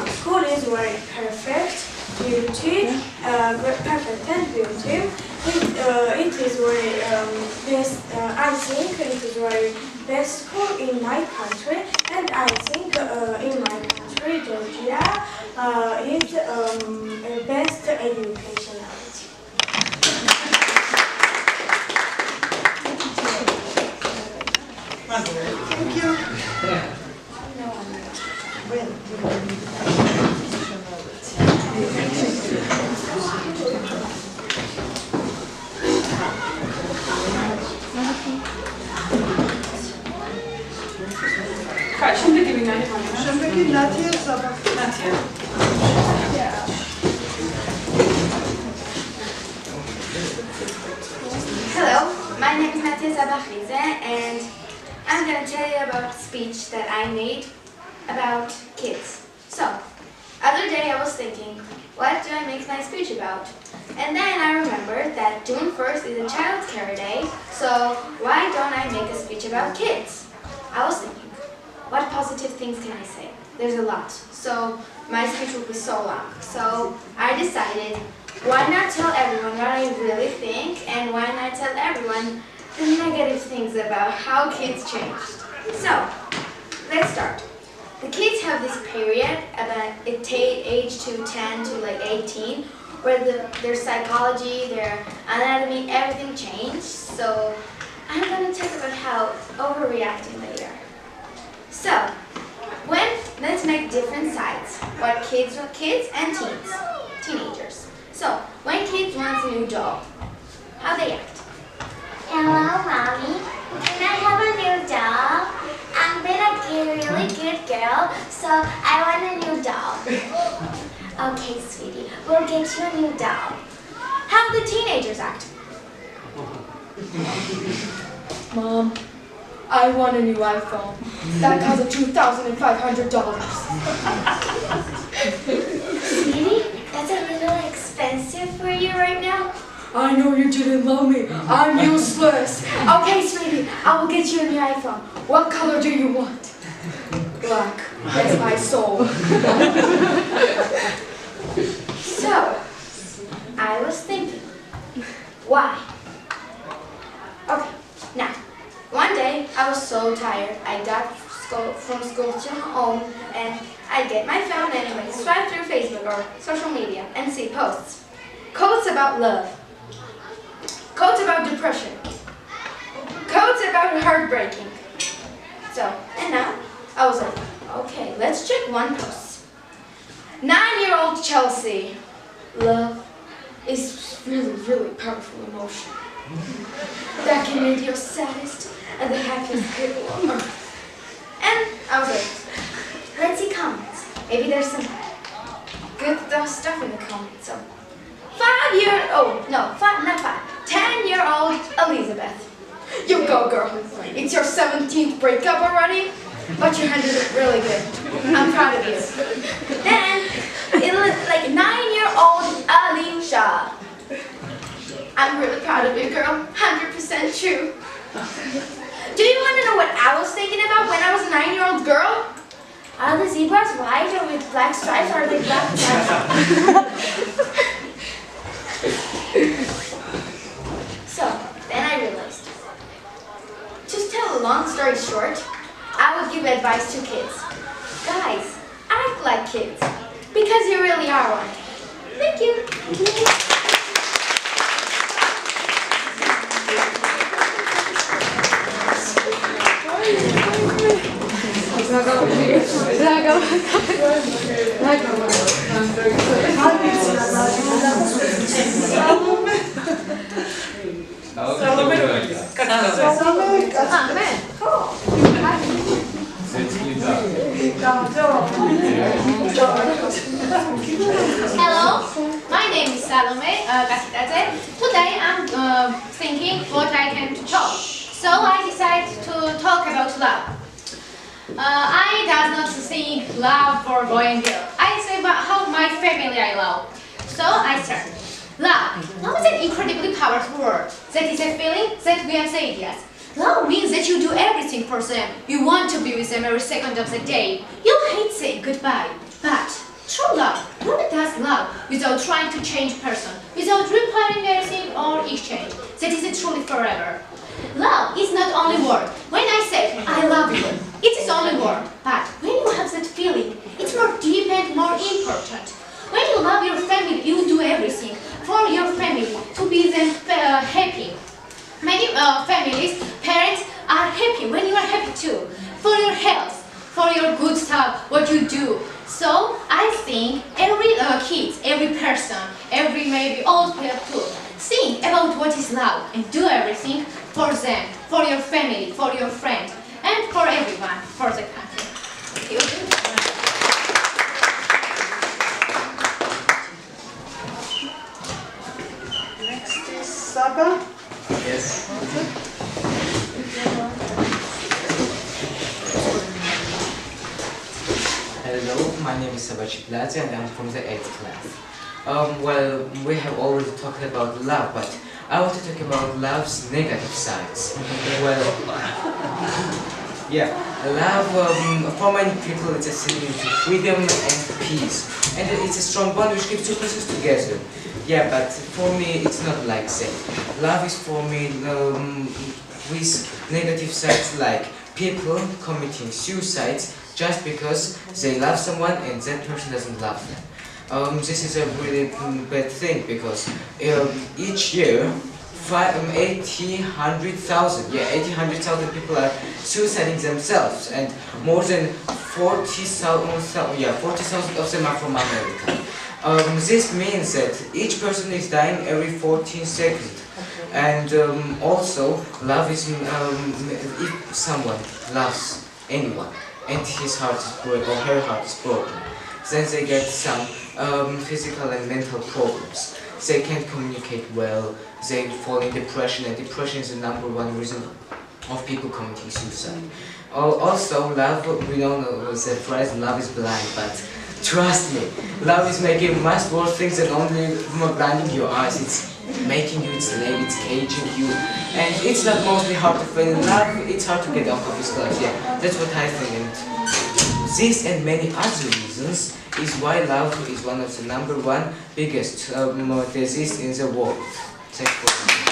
School is very perfect, beauty, perfect and beauty. It is very best. I think it is very best school in my country, and I think in my country, Georgia, is best educationality. Thank you. Şimdiki Natiye Sabah. Hello, my name is Sachkhere Public, and I'm going to tell you about a speech that I made about kids. So, other day I was thinking, what do I make my speech about? And then I remembered that June 1st is a Child Care Day, so why don't I make a speech about kids? I was thinking, what positive things can I say? There's a lot, so my speech will be so long. So I decided, why not tell everyone what I really think, and why not tell everyone the negative things about how kids changed. So, let's start. The kids have this period about age to 10 to like 18, where their psychology, their anatomy, everything changed. So, I'm going to talk about how overreacting they are. So, let's make different sides. What kids and teenagers. So, when kids want a new doll, how they act? Hello, Mommy. Can I have a new doll? I've been a really good girl, so I want a new doll. Okay, sweetie, we'll get you a new doll. How the teenagers act? Mom, I want a new iPhone. That costs $2,500. Sweetie, that's a little expensive for you right now. I know you didn't love me. I'm useless. Okay, sweetie, I will get you a new iPhone. What color do you want? Black. That's my soul. So, I was thinking, why? Okay, now, one day I was so tired. I got from school to home, and I get my phone anyway, swipe through Facebook or social media and see posts. Quotes about love. Quotes about depression. Quotes about heartbreaking. So, and now, I was like, okay, let's check one post. 9-year-old Chelsea. Love is really powerful emotion that can make you saddest and the happiest people on earth. And I was like, let's see comments. Maybe there's some good stuff in the comments. So, 10-year-old Elizabeth. You go, girl. It's your 17th breakup already, but you handled it really good. I'm proud of you. Then, like 9-year-old Alicia. I'm really proud of you, girl. 100% true. Do you want to know what I was thinking about when I was a 9-year-old girl? Are the zebras white or with black stripes, or are they black stripes? So, then I realized, to tell a long story short, I would give advice to kids. Guys, act like kids, because you really are one. Thank you. Hello, my name is Salome Gasidadze. Today I'm thinking what I can talk. So I decided to talk about love. I does not think love for boy and girl. I say about how my family I love. So I start. Love is an incredibly powerful word. That is a feeling that we have said yes. Love means that you do everything for them. You want to be with them every second of the day. You hate saying goodbye. But without trying to change person, without requiring anything or exchange. That is it truly forever. Love is not only word. When I say I love you, it is only word. But when you have that feeling, it's more deep and more important. When you love your family, you do everything for your family to be them happy. Many families, parents are happy when you are happy too. For your health, for your good stuff, what you do. So I think every kid, every person, every maybe old people too, think about what is love and do everything for them, for your family, for your friend, and for everyone, for the country. Thank you. Next is Saba. Yes. Hello, my name is Sachkhere and I'm from the 8th class. Well, we have already talked about love, but I want to talk about love's negative sides. Well, yeah, love for many people it's a synonym to freedom and peace, and it's a strong bond which keeps two persons together. Yeah, but for me it's not like that. Love is for me with negative sides like people committing suicides just because they love someone and that person doesn't love them. This is a really bad thing because each year 80,000 people are suiciding themselves, and more than 40,000 of them are from America. This means that each person is dying every 14 seconds. And also, love is if someone loves anyone and his heart is broken or her heart is broken, then they get some physical and mental problems. They can't communicate well, they fall in depression, and depression is the #1 reason of people committing suicide. Also, love, we don't know the phrase love is blind, but trust me, love is making much worse things than only blinding your eyes. It's making you enslaved, it's caging you, and it's not mostly hard to fall in love, it's hard to get out of this life. Yeah, that's what I think. And this and many other reasons is why love is one of the #1 biggest disease in the world. Thanks for listening.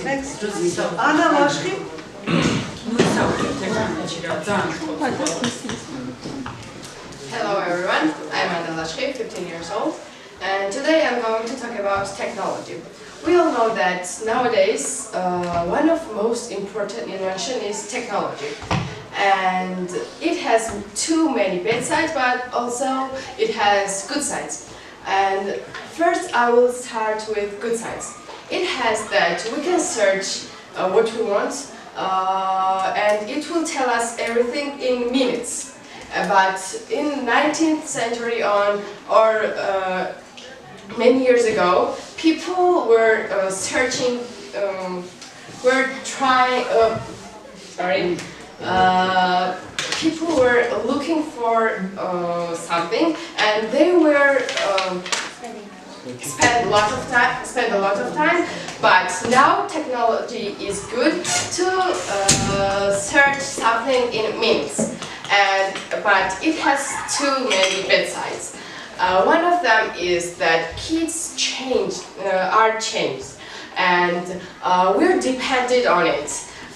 Next is Anna Lashki. Hello everyone, I'm Anna Sachkhere, 15 years old, and today I'm going to talk about technology. We all know that nowadays one of the most important inventions is technology, and it has too many bad sides, but also it has good sides. And first I will start with good sides. It has that we can search what we want, and it will tell us everything in minutes. But in 19th century on, or many years ago, people were searching, people were looking for something, and they were spend a lot of time, but now technology is good to search something in minutes, but it has too many bad sides. One of them is that kids are changed, and we're dependent on it.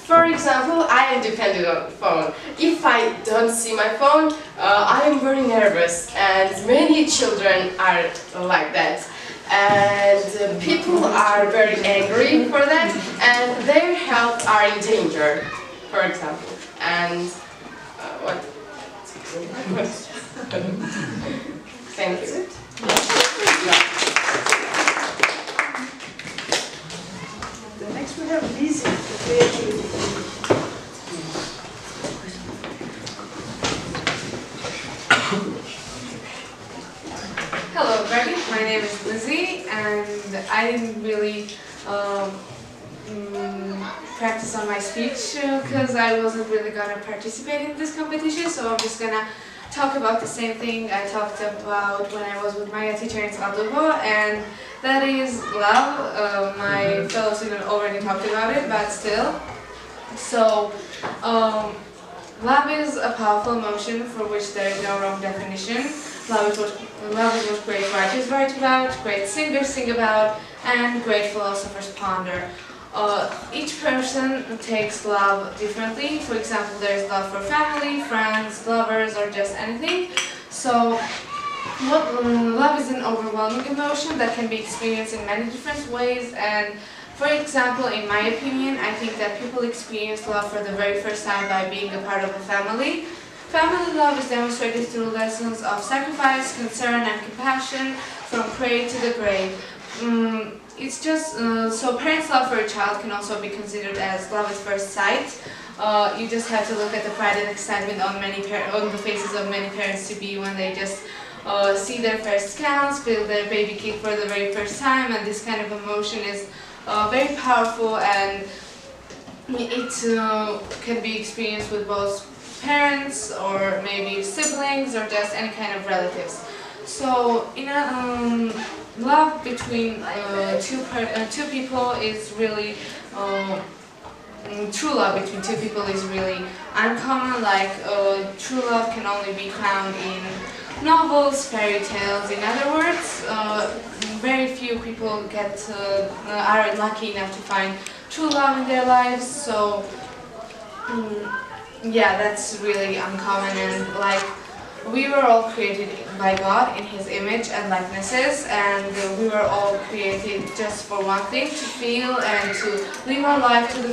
For example, I am dependent on the phone. If I don't see my phone, I am very nervous, and many children are like that. And people are very angry for that, and their health are in danger, for example. And what? Thank you. Next we have Lizzie, the creativity. Hello everybody, my name is Lizzie, and I didn't really practice on my speech because I wasn't really gonna participate in this competition, so I'm just gonna talk about the same thing I talked about when I was with my teacher in Saldovo, and That is love. My fellow student already talked about it, but still. So, love is a powerful emotion for which there is no wrong definition. Love is what great writers write about, great singers sing about, and great philosophers ponder. Each person takes love differently. For example, there is love for family, friends, lovers, or just anything. So, love is an overwhelming emotion that can be experienced in many different ways. And for example, in my opinion, I think that people experience love for the very first time by being a part of a family. Family love is demonstrated through lessons of sacrifice, concern, and compassion from cradle to the grave. It's just so parents' love for a child can also be considered as love at first sight. You just have to look at the pride and excitement on the faces of many parents-to-be when they just see their first counts, feel their baby kick for the very first time, and this kind of emotion is very powerful, and it can be experienced with both parents or maybe siblings or just any kind of relatives. So, in a love between two people is really true love between two people is really uncommon. Like true love can only be found in novels, fairy tales. In other words, very few people are lucky enough to find true love in their lives. So yeah, that's really uncommon, and like we were all created by God in His image and likenesses, and we were all created just for one thing, to feel and to live our life to the